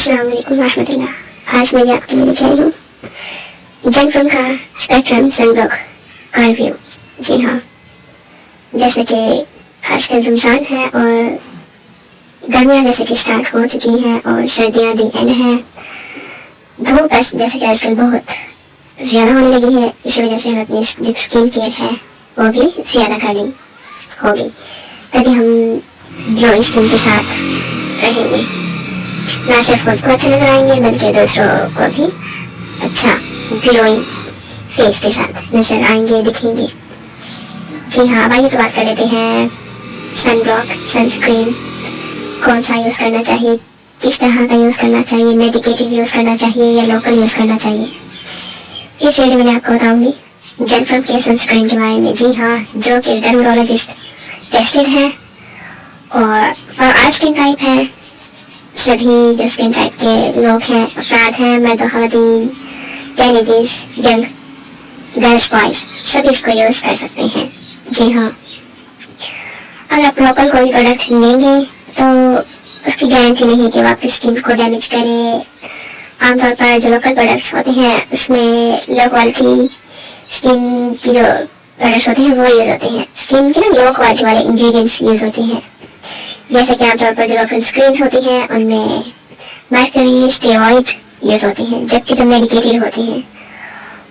अस्सलाम वालेकुम रहमतुल्लाह। आज मैं आपके लिए लेके आई हूँ जेनफिल्म का स्पेक्ट्रम सनब्लॉक का रिव्यू। जी हाँ, जैसे कि आजकल रमज़ान है और गर्मियाँ जैसे कि स्टार्ट हो चुकी हैं और सर्दियाँ दी एंड है। धूप जैसे कि आजकल बहुत ज़्यादा होने लगी है, इसी वजह से हम अपनी जो स्किन केयर है वो भी ज़्यादा करनी होगी, तभी हम ग्लोइंग स्किन के साथ रहेंगे। ना सिर्फ खुद को अच्छे नजर आएंगे बल्कि दूसरों को भी अच्छा ग्लोइंग फेस के साथ नजर आएंगे, दिखेंगे। जी हाँ, आइए तो बात कर लेते हैं सनब्लॉक, सनस्क्रीन कौन सा यूज़ करना चाहिए, किस तरह का यूज़ करना चाहिए, मेडिकेटेड यूज़ करना चाहिए या लोकल यूज़ करना चाहिए। इस वीडियो में मैं आपको बताऊंगी जेनफिल्म के सनस्क्रीन के बारे में। जी हाँ, जो कि डर्मेटोलॉजिस्ट टेस्टेड है और फॉर ऑल स्किन टाइप है। सभी जो स्किन टाइप के लोग हैं, अफराद हैं, मर्द ख़वातीन, टीनेजर्स, यंग गर्ल्स, बॉयज, सभी इसको यूज़ कर सकते हैं। जी हाँ, अगर आप लोकल कोई प्रोडक्ट लेंगे तो उसकी गारंटी नहीं कि वो आपकी स्किन को डैमेज करे। आमतौर पर जो लोकल प्रोडक्ट्स होते हैं उसमें लो क्वालिटी स्किन की जो प्रोडक्ट्स होते हैं वो यूज़ होते हैं, स्किन के लो क्वालिटी वाले इंग्रेडिएंट्स यूज़ होते हैं। जैसे कि आमतौर पर जो लोकल स्क्रीन्स होती हैं उनमें मर्क्यूरी, स्टेरॉइड यूज़ होती हैं, जबकि जो मेडिकेटेड होती हैं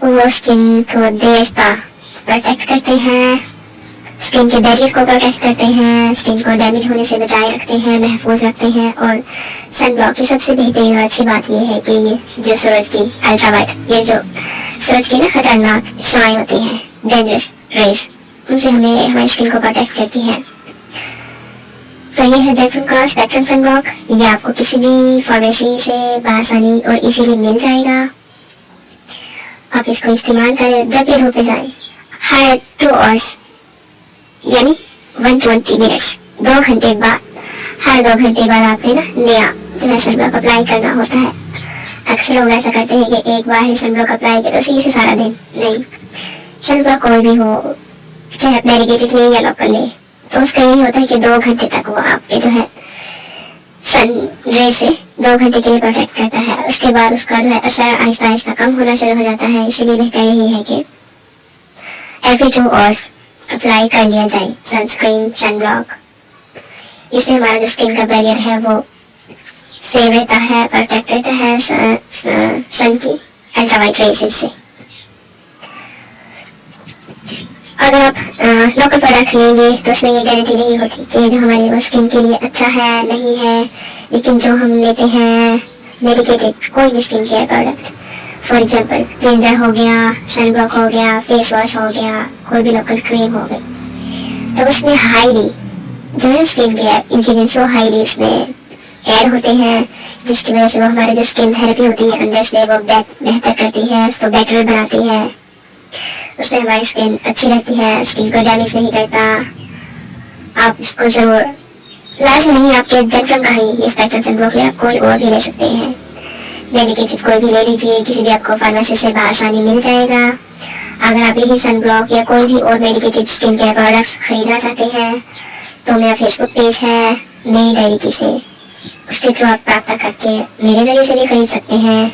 वो स्किन को देर तक प्रोटेक्ट करते हैं, स्किन के बैरियर को प्रोटेक्ट करते हैं, स्किन को डैमेज होने से बचाए रखते हैं, महफूज रखते हैं। और सनब्लॉक की सबसे बेहतरीन और अच्छी बात यह है कि ये जो सूरज की अल्ट्रावायलेट, ये जो सूरज की ना खतरनाक शाएं होती हैं, डेंजरस रेज, उनसे हमें हमारी स्किन को प्रोटेक्ट करती है। तो ये है जेनफिल्म का स्पेक्ट्रम सनब्लॉक। ये आपको किसी भी फार्मेसी से बआसानी और इजीली मिल जाएगा। आप इसको इस्तेमाल करें जब भी धूप में जाए, हर 2 आवर्स यानी 120 मिनट्स, 2 घंटे बाद, हर 2 घंटे बाद आपने ना नया जो है सनब्लॉक अप्लाई करना होता है। अक्सर लोग ऐसा करते हैं कि एक बार ही सनब्लॉक अप्लाई किया तो सही से सारा दिन नहीं। सनब्लॉक कोई भी हो, चाहे आप मेडिकेटेड ले या लोकल ले, तो उसका यही होता है कि 2 घंटे तक वो आपके जो है सन रे से 2 घंटे के लिए प्रोटेक्ट करता है। उसके बाद उसका जो है असर आहिस्ता आहिस्ता कम होना शुरू हो जाता है। इसीलिए बेहतर यही है कि एवरी 2 आवर्स अप्लाई कर लिया जाए सनस्क्रीन, सनब्लॉक। इससे हमारा जो स्किन का बैरियर है वो सेव रहता है, प्रोटेक्ट रहता है सन की अल्ट्रावायलेट रेज़ से। अगर आप लोकल प्रोडक्ट लेंगे तो उसमें ये गारंटी नहीं होती कि जो हमारी वो स्किन के लिए अच्छा है नहीं है। लेकिन जो हम लेते हैं मेडिकेटेड कोई भी skin care product, for example cleanser हो गया, सनब्लॉक हो गया, फेस वॉश हो गया, कोई भी लोकल क्रीम हो गई, तो उसमें हाईली जो है स्किन केयर इंग्रेडिएंट्स वो हाईली इसमें ऐड होते हैं, जिसकी वजह से वो हमारी जो स्किन थेरेपी होती है अंदर से वो बेहतर करती है, उसको बेटर बनाती है। उससे हमारी स्किन अच्छी रहती है, स्किन को डैमेज नहीं करता। आप इसको जरूर लाजमी नहीं आपके जेनफिल्म का ही ये स्पेक्ट्रम सनब्लॉक ले, आप कोई और भी ले सकते हैं, मेडिकेटेड कोई भी ले लीजिए, किसी भी आपको फार्मेसी से बआसानी मिल जाएगा। अगर आप यही सनब्लॉक या कोई भी और मेडिकेटेड स्किन केयर प्रोडक्ट्स खरीदना चाहते हैं तो मेरा फेसबुक पेज है मेरी डायरी की से, उसके थ्रू आप प्राप्त करके मेरे जरिए से भी खरीद सकते हैं,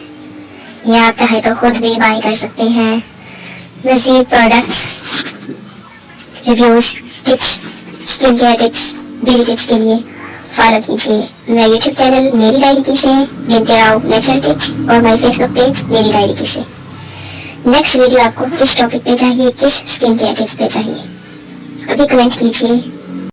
या आप चाहे तो खुद भी बाई कर सकते हैं। मज़ीद products, reviews, tips, skin care tips, beauty tips के लिए फॉलो कीजिए मेरा यूट्यूब चैनल मेरी डायरी की से, बिनती राव नेचुरल टिप्स, और माय फेसबुक पेज मेरी डायरी की से। नेक्स्ट वीडियो आपको किस टॉपिक पे चाहिए, किस स्किन केयर टिप्स पे चाहिए, अभी कमेंट कीजिए।